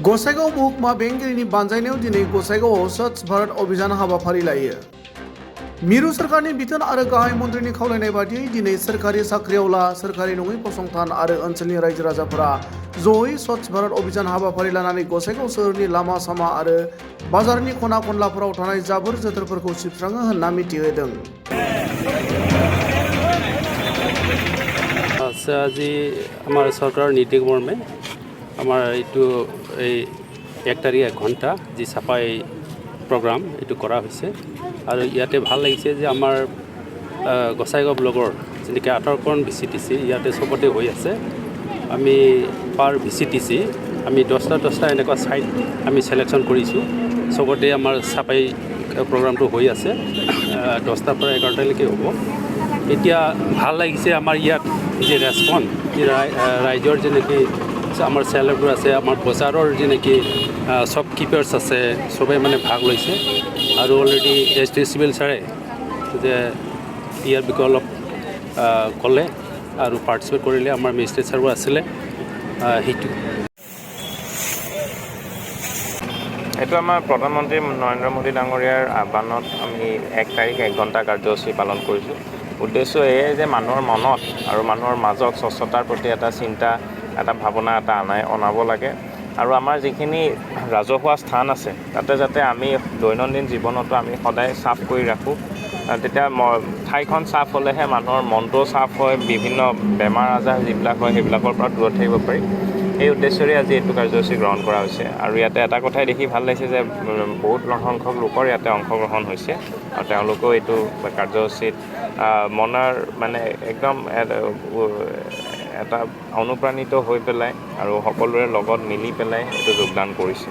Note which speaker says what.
Speaker 1: गसाइगाव महकुमा बेंगिरिनि बानजायनायाव दिनै गसाइगावआव स्वच्छ भारत अभियान हाबाफारि लायो। मिरु सोरखारनि बिथोन आरो गाहाय मन्थ्रिनि खावलायनाय बादियै दिनै सोरखारि साख्रिआवला, सोरखारि नङै फसंथान आरो ओनसोलनि रायजो राजाफोरा जयै स्वच्छ भारत अभियान हाबाफारि लानानै गसाइगाव सोहोरनि लामा सामा आरो बाजारनि खना खनलाफोराव थानाय जाबोर जोथोरफोरखौ सिबस्राङो होनना मिथिहोदों।
Speaker 2: আজি আমাৰ চৰকাৰৰ নিৰ্দেশ মৰ্মে আমাৰ এইটো এই 1 তাৰিখ 1 ঘণ্টা যি চাফাই প্ৰগ্ৰাম এইটো কৰা হৈছে আৰু ইয়াতে ভাল লাগিছে যে আমাৰ গসাইগাঁও ব্লকৰ যেনেকৈ 18খন VCTC ইয়াতে চবতে হৈ আছে। আমি পাৰ VCTC আমি 10টা এনেকুৱা ছাইট আমি চিলেকশ্যন কৰিছোঁ। চবতে আমাৰ চাফাই প্ৰগ্ৰামটো হৈ আছে 10টাৰ পৰা 11টালৈকে হ'ব। এতিয়া ভাল লাগিছে আমাৰ ইয়াত যে ৰেছপন্স যে ৰাইজৰ যেনেকৈ আমাৰ চেলাৰবোৰ আছে, আমাৰ বজাৰৰ যেনেকৈ শ্বপকিপাৰ্ছ আছে, চবে মানে ভাগ লৈছে আৰু অলৰেডি চিভিল ছাৰে যে ইয়াৰ বিষয়ে অলপ ক'লে আৰু পাৰ্টিচিপেট কৰিলে। আমাৰ মেজিষ্ট্ৰেট ছাৰবোৰ আছিলে সেইটো।
Speaker 3: এইটো আমাৰ প্ৰধানমন্ত্ৰী নৰেন্দ্ৰ মোদী ডাঙৰীয়াৰ আহ্বানত আমি 1 তাৰিখ 1 ঘণ্টা কাৰ্যসূচী পালন কৰিছোঁ। উদ্দেশ্য এয়ে যে মানুহৰ মনত আৰু মানুহৰ মাজত স্বচ্ছতাৰ প্ৰতি এটা চিন্তা, এটা ভাৱনা এটা অনাব লাগে আৰু আমাৰ যিখিনি ৰাজহুৱা স্থান আছে তাতে যাতে আমি দৈনন্দিন জীৱনতো আমি সদায় চাফ কৰি ৰাখোঁ। তেতিয়া ঠাইখন চাফ হ'লেহে মানুহৰ মনটোও চাফ হয়, বিভিন্ন বেমাৰ আজাৰ যিবিলাক হয় সেইবিলাকৰ পৰা দূৰত থাকিব পাৰি। এই উদ্দেশ্যৰে আজি এইটো কাৰ্যসূচী গ্ৰহণ কৰা হৈছে আৰু ইয়াতে এটা কথাই দেখি ভাল লাগিছে যে বহুত সংখ্যক লোকৰ ইয়াতে অংশগ্ৰহণ হৈছে আৰু তেওঁলোকেও এইটো কাৰ্যসূচীত মনৰ মানে একদম এটা অনুপ্ৰাণিত হৈ পেলাই আৰু সকলোৰে লগত মিলি পেলাই এইটো যোগদান কৰিছে।